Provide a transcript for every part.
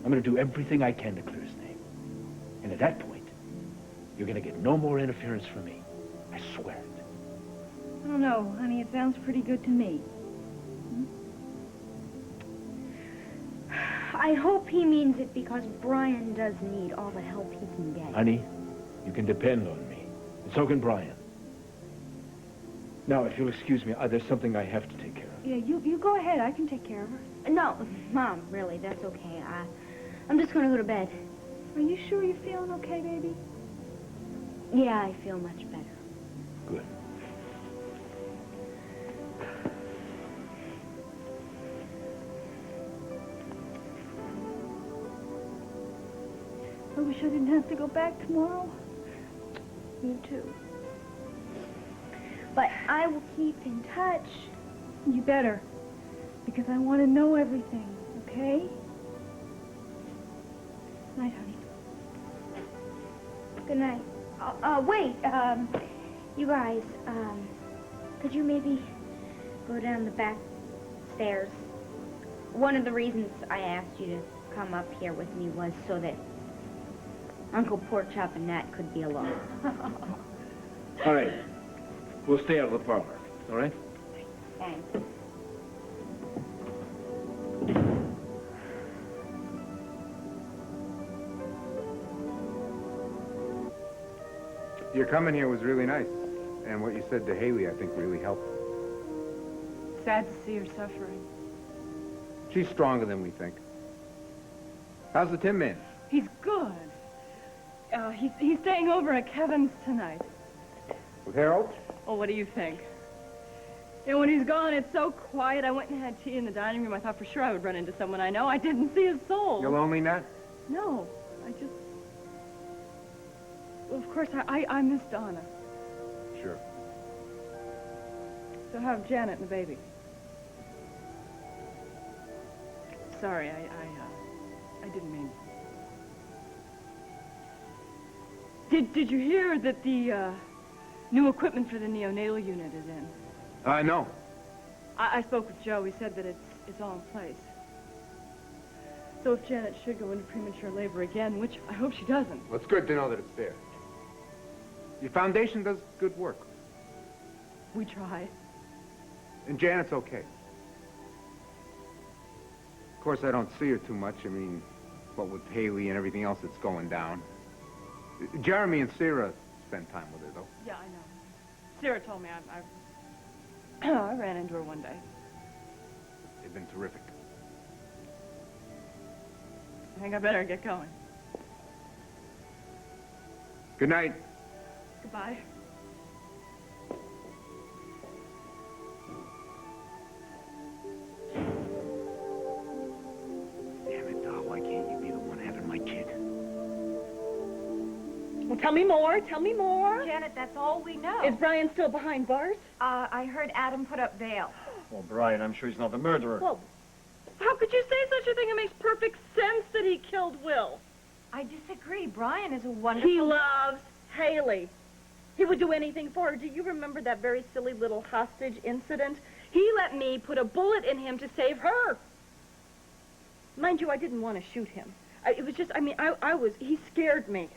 I'm going to do everything I can to clear his name. And at that point, you're going to get no more interference from me. I swear it. I don't know, honey. It sounds pretty good to me. I hope he means it because Brian does need all the help he can get. Honey, you can depend on me. And so can Brian. Now, if you'll excuse me, there's something I have to take care of. Yeah, you go ahead. I can take care of her. No, Mom, really, that's okay. I'm just gonna go to bed. Are you sure you're feeling okay, baby? Yeah, I feel much better. Good. I wish I didn't have to go back tomorrow. Me too. But I will keep in touch. You better. Because I want to know everything, okay? Night, honey. Good night. Wait, you guys, could you maybe go down the back stairs? One of the reasons I asked you to come up here with me was so that Uncle Porkchop and Nat could be alone. All right. We'll stay out of the parlor, all right? Thanks. Your coming here was really nice. And what you said to Hayley, I think, really helped. Sad to see her suffering. She's stronger than we think. How's the Tin Man? He's good. He's staying over at Kevin's tonight. With Harold? Oh, what do you think? And when he's gone, it's so quiet. I went and had tea in the dining room. I thought for sure I would run into someone I know. I didn't see a soul. You're lonely, Nat? No, well, of course, I miss Donna. Sure. So have Janet and the baby. Sorry, I didn't mean. Did you hear that the new equipment for the neonatal unit is in? No. I spoke with Joe. He said that it's all in place. So if Janet should go into premature labor again, which I hope she doesn't. Well, it's good to know that it's there. Your foundation does good work. We try. And Janet's okay. Of course, I don't see her too much. I mean, what with Hayley and everything else that's going down. Jeremy and Sarah spend time with her, though. Yeah, I know. Sarah told me I ran into her one day. They've been terrific. I think I better get going. Good night. Goodbye. Damn it, Doll. Why can't you be the one having my kid? Well, tell me more. Tell me more. Janet, that's all we know. Is Brian still behind bars? I heard Adam put up bail. Well, Brian, I'm sure he's not the murderer. Well, how could you say such a thing? It makes perfect sense that he killed Will. I disagree. Brian is a wonderful... He loves Hayley. He would do anything for her. Do you remember that very silly little hostage incident? He let me put a bullet in him to save her. Mind you, I didn't want to shoot him. It was just, he scared me.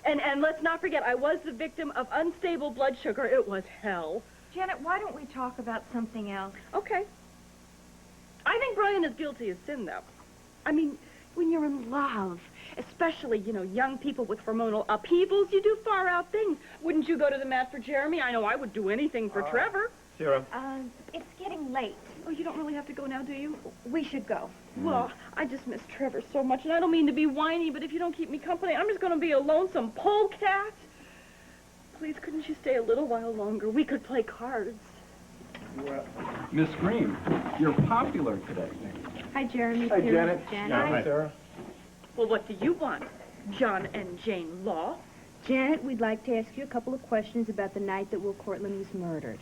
And let's not forget, I was the victim of unstable blood sugar. It was hell. Janet, why don't we talk about something else? Okay. I think Brian is guilty of sin, though. I mean, when you're in love, especially, young people with hormonal upheavals, you do far-out things. Wouldn't you go to the mat for Jeremy? I know I would do anything for Trevor. Sarah. It's getting late. Oh, you don't really have to go now, do you? We should go. Well, I just miss Trevor so much, and I don't mean to be whiny, but if you don't keep me company, I'm just going to be a lonesome polecat. Please, couldn't you stay a little while longer? We could play cards. Well, Miss Green, you're popular today. Hi, Jeremy. Hi, Janet. Hi, Sarah. Well, what do you want, John and Jane Law? Janet, we'd like to ask you a couple of questions about the night that Will Cortland was murdered.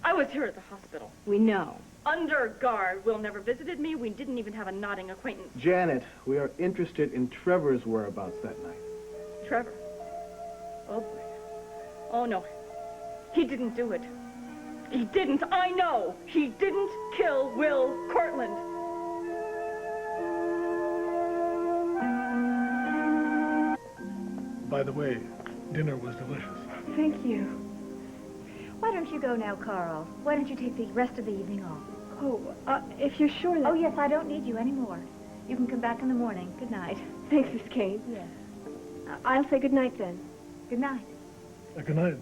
I was here at the hospital. We know. Under guard. Will never visited me. We didn't even have a nodding acquaintance. Janet, we are interested in Trevor's whereabouts that night. Trevor? Oh, boy. Oh, no. He didn't do it. He didn't. I know. He didn't kill Will Cortland. By the way, dinner was delicious. Thank you. Why don't you go now, Carl? Why don't you take the rest of the evening off? Oh, if you're sure that... Oh, yes, I don't need you anymore. You can come back in the morning. Good night. Thanks, Miss Kane. Yes. I'll say good night then. Good night. Good night.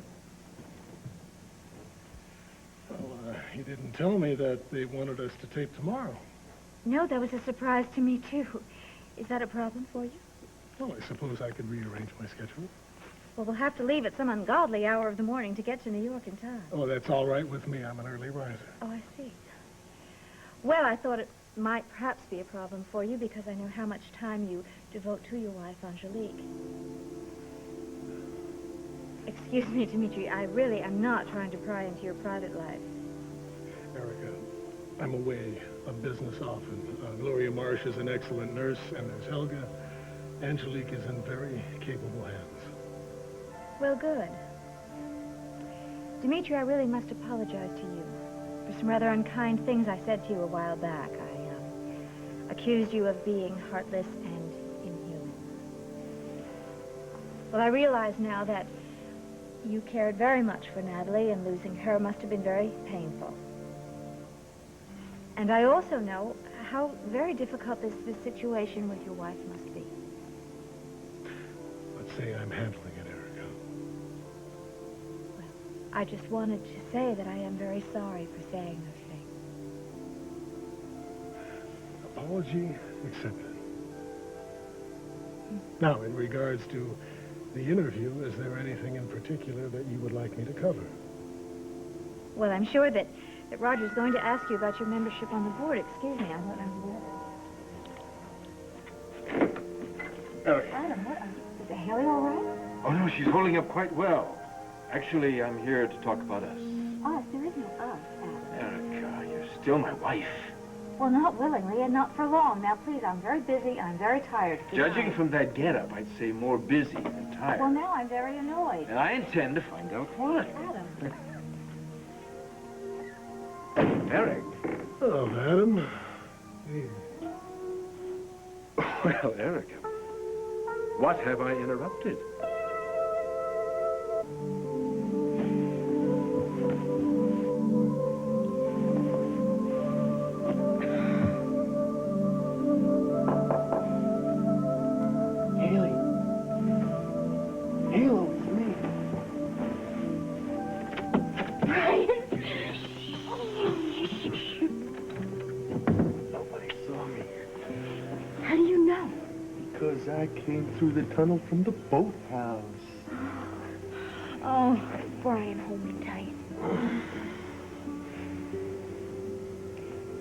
Well, you didn't tell me that they wanted us to tape tomorrow. No, that was a surprise to me, too. Is that a problem for you? Well, I suppose I could rearrange my schedule. Well, we'll have to leave at some ungodly hour of the morning to get to New York in time. Oh, that's all right with me. I'm an early riser. Oh, I see. Well, I thought it might perhaps be a problem for you because I know how much time you devote to your wife, Angelique. Excuse me, Dimitri, I really am not trying to pry into your private life. Erica, I'm away on business often. Gloria Marsh is an excellent nurse, and there's Helga. Angelique is in very capable hands. Well, good. Dimitri, I really must apologize to you for some rather unkind things I said to you a while back. I accused you of being heartless and inhuman. Well, I realize now that you cared very much for Natalie, and losing her must have been very painful. And I also know how very difficult this situation with your wife must be. Let's say I'm handling it, Erica. Well, I just wanted to say that I am very sorry for saying those things. Apology accepted. Now, in regards to the interview, is there anything in particular that you would like me to cover? Well, I'm sure that Roger's going to ask you about your membership on the board. Excuse me, I'm Eric. Adam, what? Is Hayley all right? Oh, no, she's holding up quite well. Actually, I'm here to talk about us. Us? There is no us, Adam. Erica, you're still my wife. Well, not willingly and not for long. Now, please, I'm very busy and I'm very tired. Good Judging night. from that get-up, I'd say more busy than tired. Well, now I'm very annoyed. And I intend to find out why. Adam. Eric. Oh, Adam. Hey. Well, Erica, what have I interrupted? Hayley. Halo, it's me. Nobody saw me. How do you know? Because I came through the tunnel from the boathouse. Oh, Brian, hold me tight.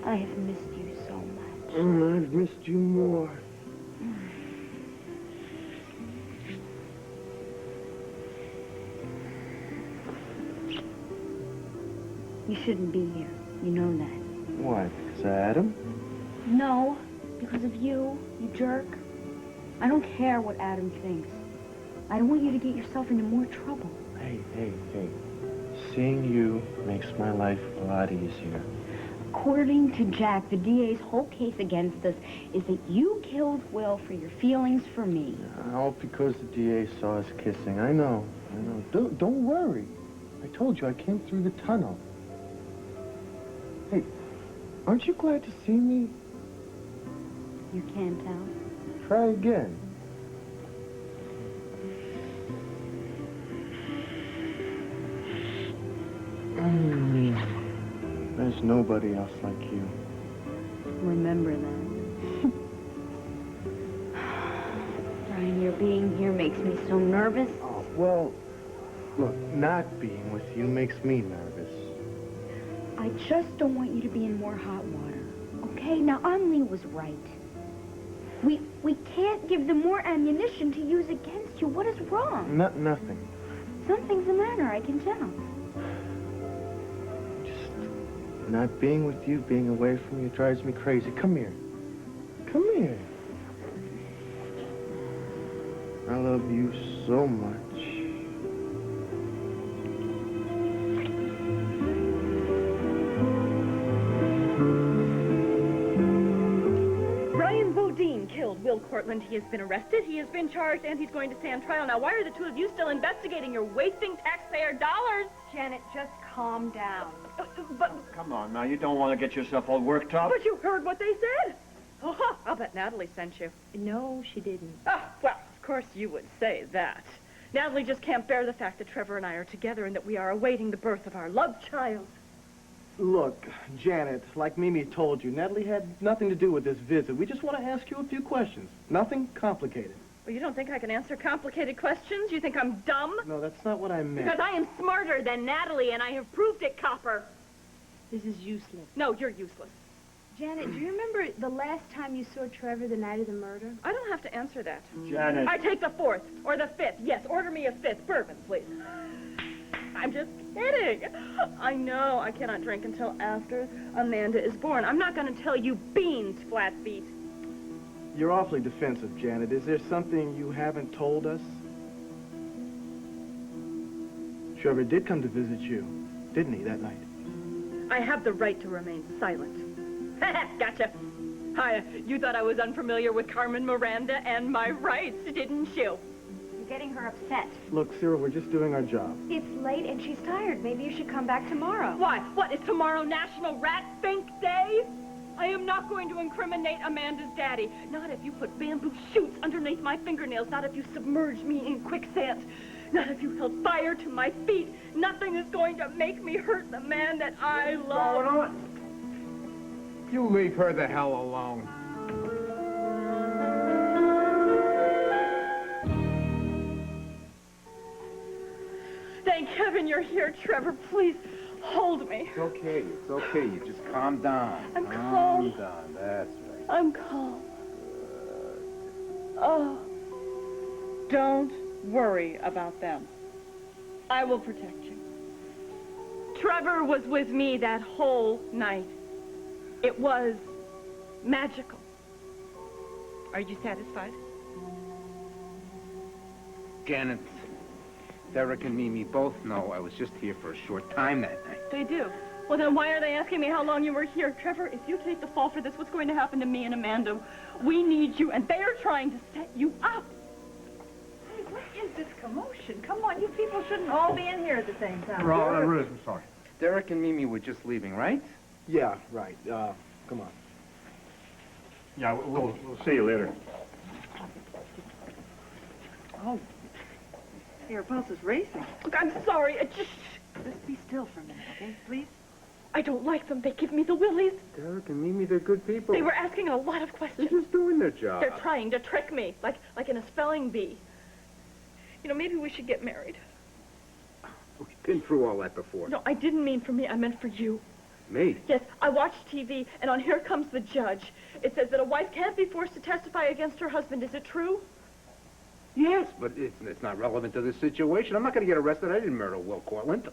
I have missed you so much. I've missed you more. You shouldn't be here. You know that. Why? Because of Adam? No, because of you, you jerk. I don't care what Adam thinks. I don't want you to get yourself into more trouble. Hey. Seeing you makes my life a lot easier. According to Jack, the DA's whole case against us is that you killed Will for your feelings for me. All because the DA saw us kissing. I know. Don't worry. I told you I came through the tunnel. Hey, aren't you glad to see me? You can't tell. Try again. There's nobody else like you. Remember that. Brian, your being here makes me so nervous. Oh, well, look, not being with you makes me nervous. I just don't want you to be in more hot water. Okay? Now, Eileen was right. We can't give them more ammunition to use against you. What is wrong? Nothing. Something's the matter, I can tell. Just not being with you, being away from you drives me crazy. Come here. Come here. I love you so much. Brian Bodine killed Will Cortland. He has been arrested, he has been charged, and he's going to stand trial. Now, why are the two of you still investigating? You're wasting taxpayer dollars. Janet, just calm down. But Come on, now, you don't want to get yourself all worked up. you heard what they said. Oh, I'll bet Natalie sent you. No, she didn't. Oh, well, of course you would say that. Natalie just can't bear the fact that Trevor and I are together and that we are awaiting the birth of our love child. Look, Janet, like Mimi told you, Natalie had nothing to do with this visit. We just want to ask you a few questions. Nothing complicated. Well, you don't think I can answer complicated questions? You think I'm dumb? No, that's not what I meant. Because I am smarter than Natalie, and I have proved it, Copper. This is useless. No, you're useless. Janet, do you remember the last time you saw Trevor the night of the murder? I don't have to answer that. Janet. I take the 4th, or the 5th. Yes, order me a 5th. Bourbon, please. I'm just kidding. I know I cannot drink until after Amanda is born. I'm not going to tell you beans, Flatfeet. You're awfully defensive, Janet. Is there something you haven't told us? Trevor did come to visit you, didn't he, that night? I have the right to remain silent. Gotcha. Hi, you thought I was unfamiliar with Carmen Miranda and my rights, didn't you? You're getting her upset. Look, Cyril, we're just doing our job. It's late and she's tired. Maybe you should come back tomorrow. Why? What, is tomorrow National Rat Fink Day? I am not going to incriminate Amanda's daddy. Not if you put bamboo shoots underneath my fingernails. Not if you submerge me in quicksand. Not if you held fire to my feet. Nothing is going to make me hurt the man that I love. What's going on? You leave her the hell alone. Thank heaven you're here, Trevor. Please, hold me. It's okay. It's okay. You just calm down. I'm calm. Calm down. That's right. I'm calm. Oh, don't worry about them. I will protect you. Trevor was with me that whole night. It was magical. Are you satisfied? Janet, Derek and Mimi both know I was just here for a short time that night. They do. Well, then why are they asking me how long you were here? Trevor, if you take the fall for this, what's going to happen to me and Amanda? We need you, and they are trying to set you up. Hey, what is this commotion? Come on, you people shouldn't all be in here at the same time. I'm sorry. Derek and Mimi were just leaving, right? Yeah, right. Come on. Yeah, we'll see you later. Oh, your pulse is racing. Look, I'm sorry. Just be still for a minute, okay, please? I don't like them. They give me the willies. Derek and Mimi, they're good people. They were asking a lot of questions. They're just doing their job. They're trying to trick me, like in a spelling bee. You know, maybe we should get married. We've been through all that before. No, I didn't mean for me. I meant for you. Me? Yes, I watched TV, and on Here Comes the Judge, it says that a wife can't be forced to testify against her husband. Is it true? Yes, but it's not relevant to this situation. I'm not going to get arrested. I didn't murder Will Cortland.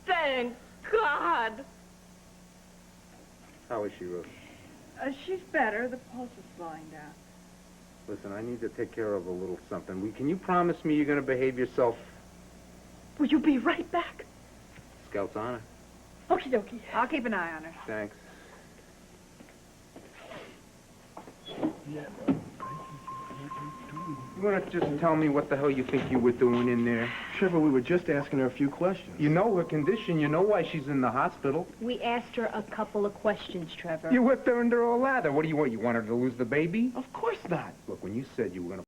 Thank God. How is she, Ruth? She's better. The pulse is slowing down. Listen, I need to take care of a little something. Can you promise me you're going to behave yourself? Will you be right back? Scout's honor. Okie dokie. I'll keep an eye on her. Thanks. You want to just tell me what the hell you think you were doing in there? Trevor, we were just asking her a few questions. You know her condition. You know why she's in the hospital. We asked her a couple of questions, Trevor. You whipped her under a lather. What do you want? You want her to lose the baby? Of course not. Look, when you said you were going to